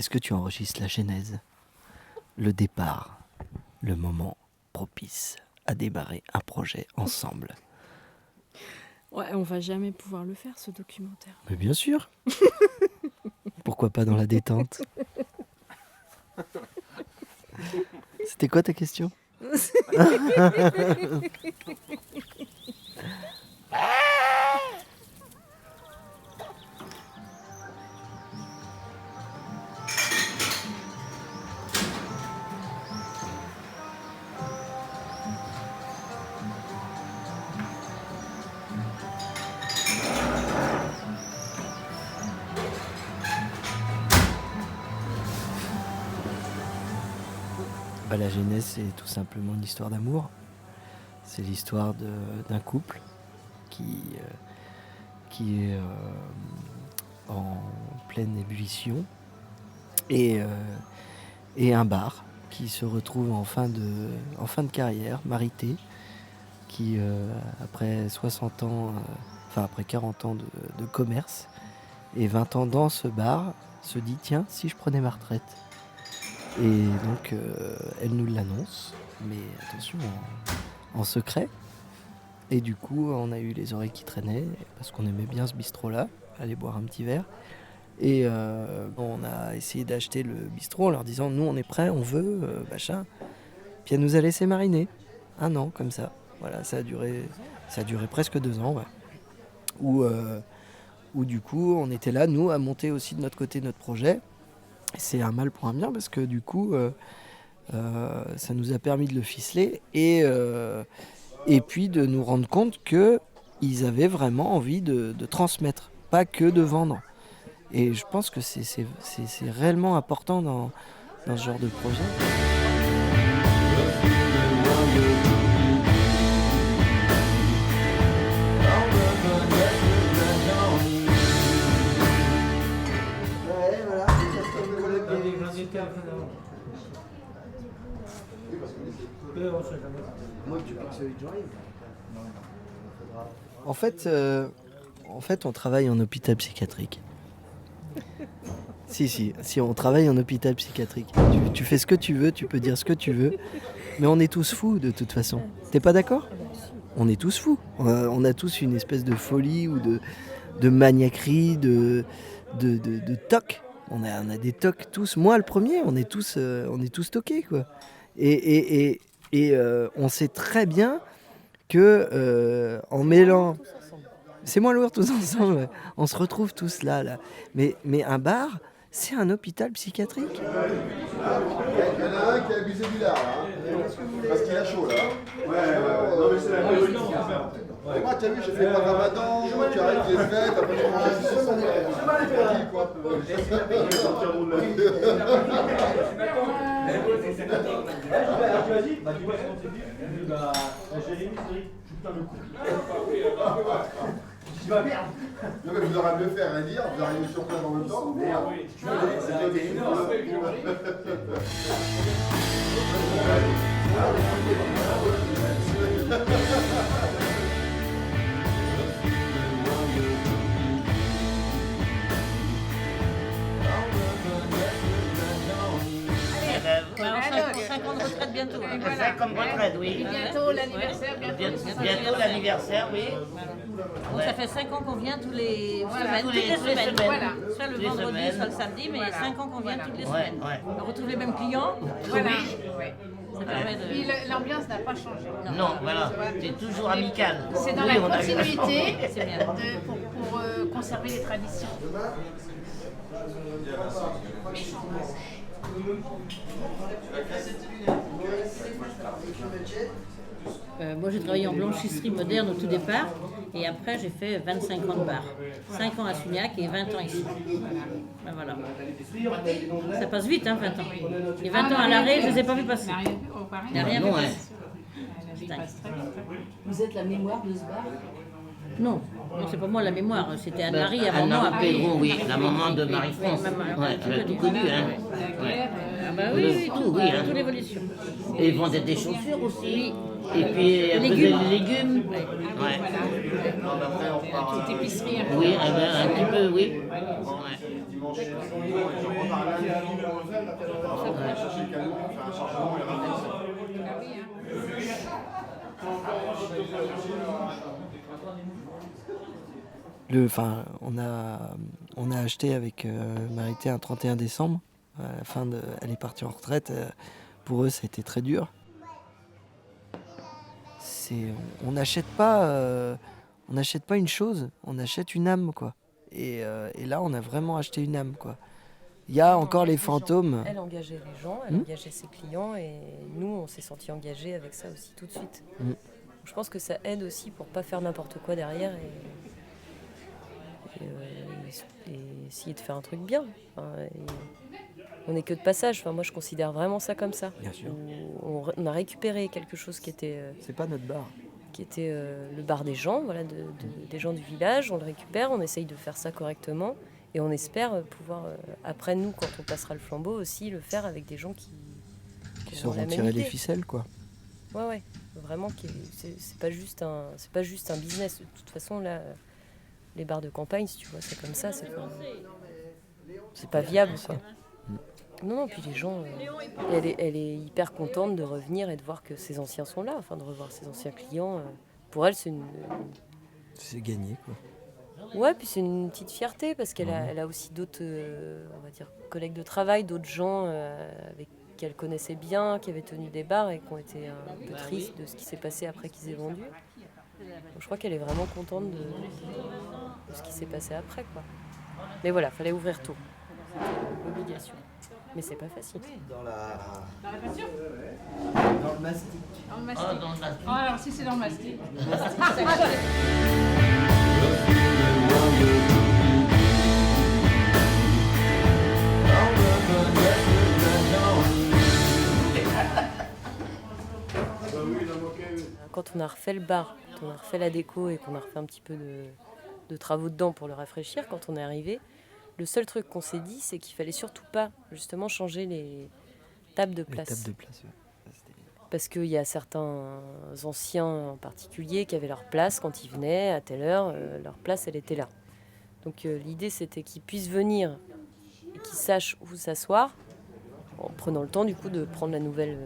est-ce que tu enregistres la genèse, le départ, le moment propice à démarrer un projet ensemble? Ouais, on va jamais pouvoir le faire, ce documentaire. Mais bien sûr. Pourquoi pas dans la détente? C'était quoi ta question? La genèse, c'est tout simplement une histoire d'amour. C'est l'histoire d'un couple qui est en pleine ébullition et un bar qui se retrouve en fin de carrière, Marité, qui après 60 ans, après 40 ans de commerce et 20 ans dans ce bar, se dit tiens, si je prenais ma retraite. Et donc elle nous l'annonce, mais attention, en secret. Et du coup, on a eu les oreilles qui traînaient, parce qu'on aimait bien ce bistrot-là, aller boire un petit verre. Et on a essayé d'acheter le bistrot en leur disant, nous on est prêts, on veut, machin. Puis elle nous a laissé mariner, 1 an comme ça. Voilà, ça a duré presque 2 ans, ouais. Où du coup, on était là, nous, à monter aussi de notre côté notre projet. C'est un mal pour un bien, parce que du coup, ça nous a permis de le ficeler et puis de nous rendre compte qu'ils avaient vraiment envie de transmettre, pas que de vendre. Et je pense que c'est réellement important dans ce genre de projet. En fait, on travaille en hôpital psychiatrique. Si, on travaille en hôpital psychiatrique. Tu fais ce que tu veux, tu peux dire ce que tu veux, mais on est tous fous de toute façon. T'es pas d'accord ? On est tous fous. On a tous une espèce de folie ou de maniaquerie, de toc. On a des tocs tous. Moi, le premier, on est tous toqués, quoi. Et on sait très bien que en mêlant... C'est moins lourd tous ensemble, ouais. On se retrouve tous là. Mais un bar, c'est un hôpital psychiatrique. Il y en a un qui a abusé du lard, là. Parce qu'il a chaud, là. Ouais. Non, mais c'est la vérité. Et moi, tu as vu, j'ai fait pas de ramadan, tu arrêtes les fêtes, après tu manges du saucisson. C'est mal perdu, quoi. Vas-y, Jérémy, putain le coup. Tu vas merde. Non mais vous aurez mieux fait à rien dire, vous arrivez sur place en même temps. Merde. C'est énorme. On 5 ans de retraite bientôt. 5 ans de retraite, oui. Bientôt l'anniversaire, bientôt l'anniversaire, oui. Donc ça fait 5 ans qu'on vient toutes les semaines. Toutes les semaines. Voilà. Soit le vendredi, soit le samedi, mais 5 ans qu'on vient toutes les semaines. On retrouve les mêmes clients. Voilà. Ça permet de... Puis l'ambiance n'a pas changé. Non, voilà, c'est toujours amical. C'est dans la continuité C'est bien. pour conserver les traditions. Moi j'ai travaillé en blanchisserie moderne au tout départ et après j'ai fait 25 ans de bar. 5 ans à Sugnac et 20 ans ici. Ben voilà. Ça passe vite, 20 ans. Et 20 ans à l'arrêt, je ne les ai pas vus passer. Il n'y a rien vu passer. Vous êtes la mémoire de ce bar? Non, c'est pas moi la mémoire, c'était Anne-Marie avant moi. Pedro, oui, la maman de Marie-France. Elle a tout connu, hein. Ah bah oui, tout, toute l'évolution. Et ils vendaient des chaussures aussi. Oui, Et puis elle faisait Légumes. les légumes. Ah oui, Ouais. voilà. Toute épicerie un peu. Oui, un petit peu, oui. Ouais. Dimanche, on part lundi, on va chercher le camion, on fait un chargement et on revient. Ah oui, hein. On a acheté avec Marité un 31 décembre. À la fin elle est partie en retraite. Pour eux, ça a été très dur. On n'achète pas une chose, on achète une âme, quoi. Et là, on a vraiment acheté une âme, quoi. Il y a encore les fantômes. Elle engageait les gens, elle engageait ses clients et nous, on s'est sentis engagés avec ça aussi tout de suite. Je pense que ça aide aussi pour pas faire n'importe quoi derrière et essayer de faire un truc bien. Enfin, on n'est que de passage. Enfin, moi, je considère vraiment ça comme ça. Bien sûr. On a récupéré quelque chose qui était C'est pas notre bar. le bar des gens, voilà, des gens du village. On le récupère, on essaye de faire ça correctement. Et on espère pouvoir, après nous, quand on passera le flambeau, aussi le faire avec des gens qui Qui ont sauront la même tirer les idée. ficelles, quoi. Ouais. Vraiment, c'est pas juste un business. De toute façon, là, les bars de campagne, si tu vois, c'est comme ça. C'est pas viable, quoi. Non, puis les gens, elle est hyper contente de revenir et de voir que ses anciens sont là, enfin de revoir ses anciens clients. Pour elle, c'est C'est gagné, quoi. Ouais, puis c'est une petite fierté parce elle a aussi d'autres, on va dire, collègues de travail, d'autres gens avec qu'elle connaissait bien, qui avaient tenu des bars et qui ont été un peu tristes de ce qui s'est passé après qu'ils aient vendu. Donc, je crois qu'elle est vraiment contente de ce qui s'est passé après, quoi. Mais voilà, fallait ouvrir tôt. C'était l'obligation. Mais c'est pas facile. Dans la voiture? Dans le mastic. Dans le mastic. Ah, dans le mastic. Ah, alors si c'est dans le mastic. Quand on a refait le bar, quand on a refait la déco et qu'on a refait un petit peu de travaux dedans pour le rafraîchir, quand on est arrivé, le seul truc qu'on s'est dit, c'est qu'il fallait surtout pas justement changer les tables de place. Les tables de place, ouais. Parce qu'il y a certains anciens en particulier qui avaient leur place quand ils venaient, à telle heure, leur place elle était là. Donc l'idée c'était qu'ils puissent venir et qu'ils sachent où s'asseoir, en prenant le temps du coup de prendre la nouvelle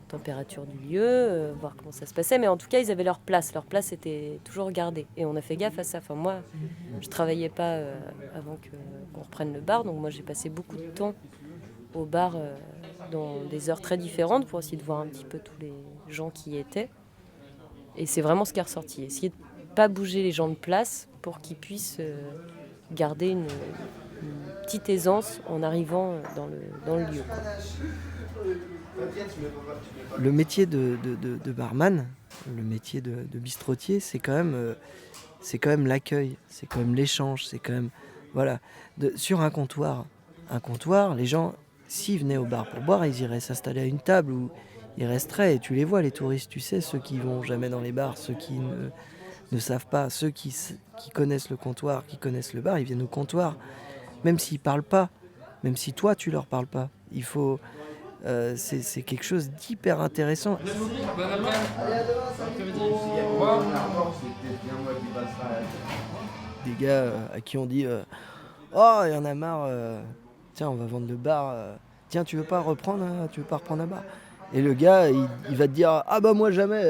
température du lieu, voir comment ça se passait. Mais en tout cas ils avaient leur place était toujours gardée. Et on a fait gaffe à ça. Enfin moi je travaillais pas avant qu'on reprenne le bar, donc moi j'ai passé beaucoup de temps au bar dans des heures très différentes pour essayer de voir un petit peu tous les gens qui y étaient. Et c'est vraiment ce qui est ressorti. Essayer de ne pas bouger les gens de place pour qu'ils puissent garder une petite aisance en arrivant dans le lieu, quoi. Le métier de barman, le métier de bistrotier, c'est quand même l'accueil, c'est quand même l'échange, c'est quand même... Voilà. Sur un comptoir, les gens... S'ils venaient au bar pour boire, ils iraient s'installer à une table où ils resteraient. Et tu les vois, les touristes, tu sais, ceux qui vont jamais dans les bars, ceux qui ne savent pas, ceux qui connaissent le comptoir, qui connaissent le bar, ils viennent au comptoir. Même s'ils parlent pas, même si toi, tu leur parles pas. Il faut... c'est quelque chose d'hyper intéressant. Des gars à qui on dit oh, il y en a marre... Tiens, on va vendre le bar. Tiens, tu veux pas reprendre un bar? Et le gars, il va te dire ah bah moi jamais.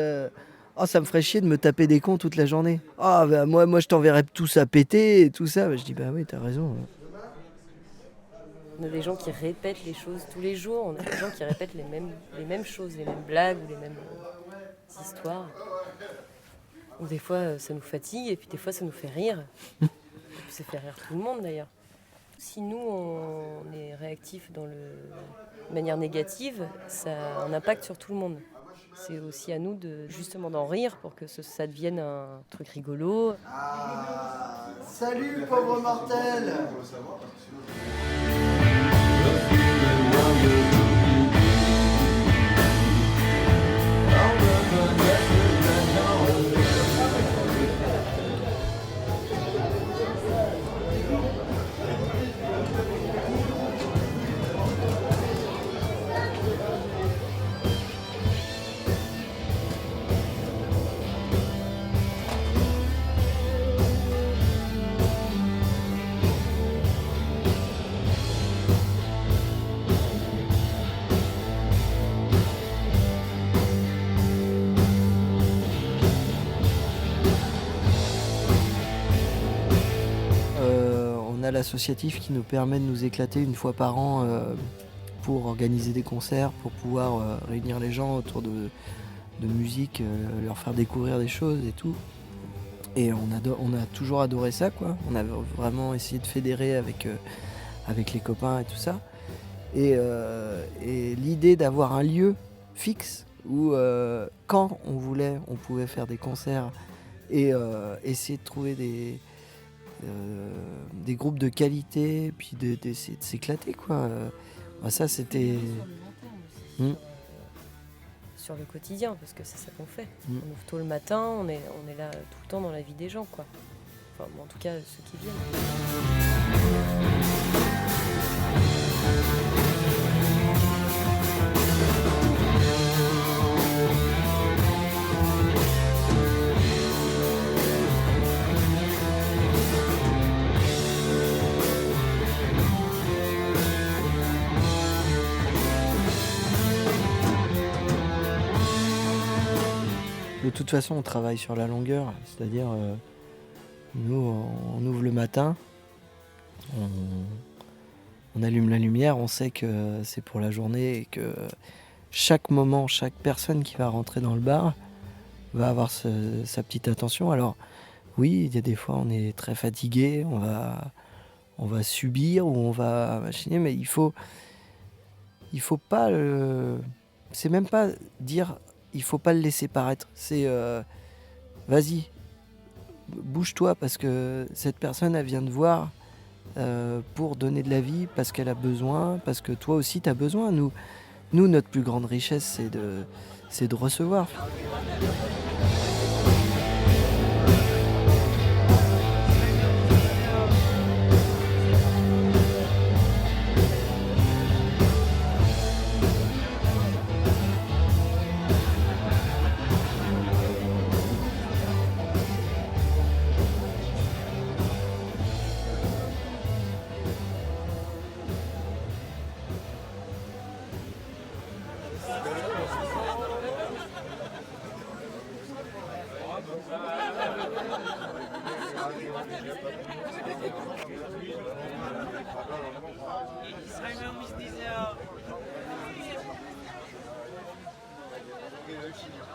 Oh, ça me ferait chier de me taper des cons toute la journée. Ah bah moi je t'enverrais tous à péter et tout ça. Bah, je dis bah oui, t'as raison. On a des gens qui répètent les choses tous les jours. On a des gens qui répètent les mêmes choses, les mêmes blagues ou les mêmes histoires. Donc, des fois, ça nous fatigue et puis des fois, ça nous fait rire. Et puis, ça fait rire tout le monde d'ailleurs. Si nous, on est réactifs de manière négative, ça a un impact sur tout le monde. C'est aussi à nous justement d'en rire pour que ça devienne un truc rigolo. Ah, salut pauvre mortel. a l'associatif qui nous permet de nous éclater une fois par an pour organiser des concerts, pour pouvoir réunir les gens autour de musique, leur faire découvrir des choses et tout. Et on a toujours adoré ça, quoi. On a vraiment essayé de fédérer avec les copains et tout ça. Et l'idée d'avoir un lieu fixe où quand on voulait, on pouvait faire des concerts et essayer de trouver des groupes de qualité, puis d'essayer de s'éclater, quoi. Ça, c'était... Sur le quotidien, parce que c'est ça qu'on fait. On ouvre tôt le matin, on est là tout le temps dans la vie des gens, quoi. Enfin, en tout cas, ceux qui viennent. De toute façon, on travaille sur la longueur, c'est-à-dire nous, on ouvre le matin, on allume la lumière, on sait que c'est pour la journée et que chaque moment, chaque personne qui va rentrer dans le bar va avoir sa petite attention. Alors oui, il y a des fois on est très fatigué, on va subir ou on va machiner, mais il faut pas c'est même pas dire il faut pas le laisser paraître. C'est vas-y, bouge-toi parce que cette personne elle vient te voir pour donner de la vie, parce qu'elle a besoin, parce que toi aussi tu as besoin. Nous, notre plus grande richesse, c'est de recevoir. Merci.